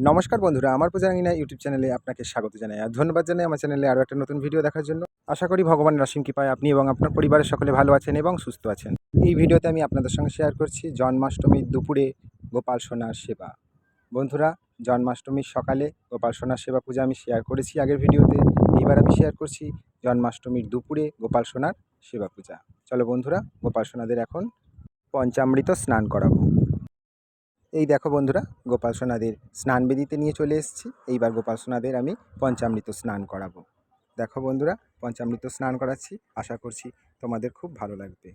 নমস্কার বন্ধুরা, আমার পূজাঙ্গিনা ইউটিউব চ্যানেলে আপনাকে স্বাগত জানাই। আর ধন্যবাদ জানাই আমার চ্যানেলে আরও একটা নতুন ভিডিও দেখার জন্য। আশা করি ভগবানের অসীম কৃপায় আপনি এবং আপনার পরিবারের সকলে ভালো আছেন এবং সুস্থ আছেন। এই ভিডিওতে আমি আপনাদের সঙ্গে শেয়ার করছি জন্মাষ্টমীর দুপুরে গোপাল সোনার সেবা। বন্ধুরা, জন্মাষ্টমীর সকালে গোপাল সোনার সেবা পূজা আমি শেয়ার করেছি আগের ভিডিওতে। এইবার আমি শেয়ার করছি জন্মাষ্টমীর দুপুরে গোপাল সোনার সেবা পূজা। চলো বন্ধুরা, গোপাল সোনাদের এখন পঞ্চামৃত স্নান করাবো। এই দেখো বন্ধুরা, গোপাল সোনাদের স্নান বেদিতে নিয়ে চলে এসেছি। এইবার গোপাল সোনাদের আমি পঞ্চামৃত স্নান করাবো। দেখো বন্ধুরা, পঞ্চামৃত স্নান করাচ্ছি। আশা করছি তোমাদের খুব ভালো লাগবে।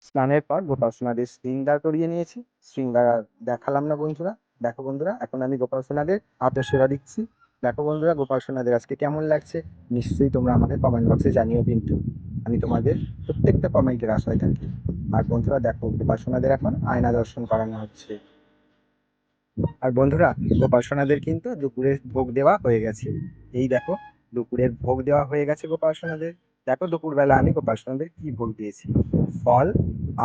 স্নানের পর গোপাল সোনাদের শৃঙ্গার করিয়ে নিয়েছি। শৃঙ্গার দেখালাম না বন্ধুরা। দেখো বন্ধুরা, এখন আমি গোপাল সোনাদের হাতের সেবা দিচ্ছি। দেখো বন্ধুরা, গোপাল সোনাদের আজকে কেমন লাগছে নিশ্চয়ই তোমরা আমাদের কমেন্ট বক্সে জানিও, কিন্তু আমি তোমাদের প্রত্যেকটা কমেন্টের আশায় থাকি। আর বন্ধুরা দেখো, গোপাল সোনাদের এখন আয়না দর্শন করানো হচ্ছে। আর বন্ধুরা, গোপাল সোনাদের কিন্তু দুপুরের ভোগ দেওয়া হয়ে গেছে। এই দেখো, দুপুরের ভোগ দেওয়া হয়ে গেছে গোপাল সোনাদের। দেখো দুপুরবেলা আমি গোপাল সোনাদের কি ভোগ দিয়েছি, ফল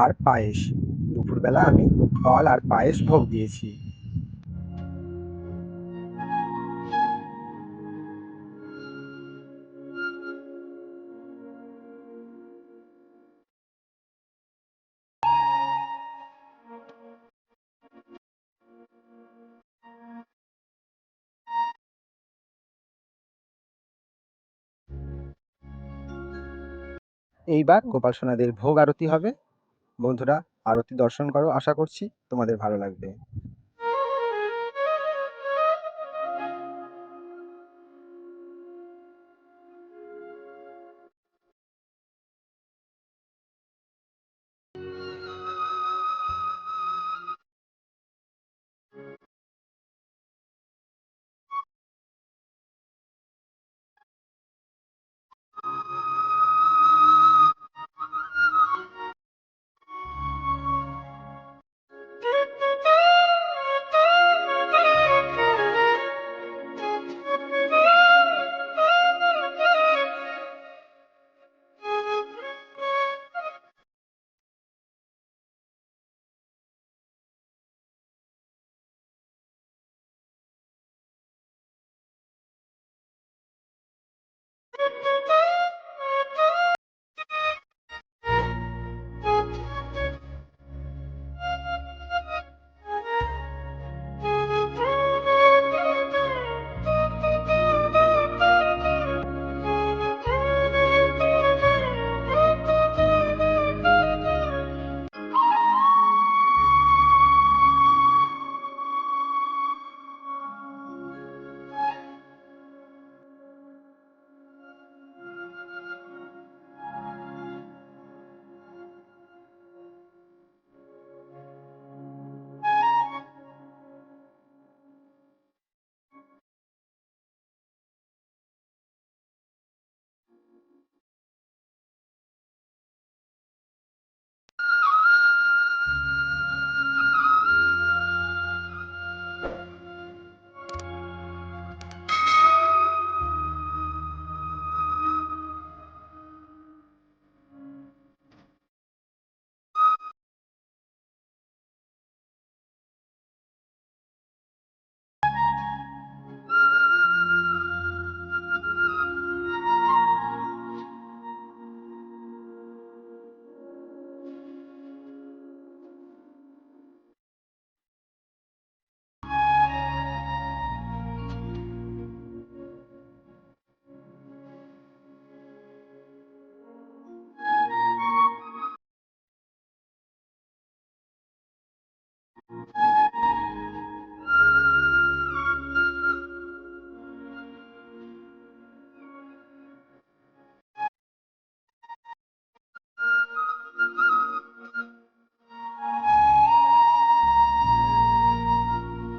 আর পায়েস। দুপুরবেলা আমি ফল আর পায়েস ভোগ দিয়েছি। এইবার গোপাল সোনাদের ভোগ আরতি হবে। বন্ধুরা, আরতি দর্শন করো, আশা করছি তোমাদের ভালো লাগবে।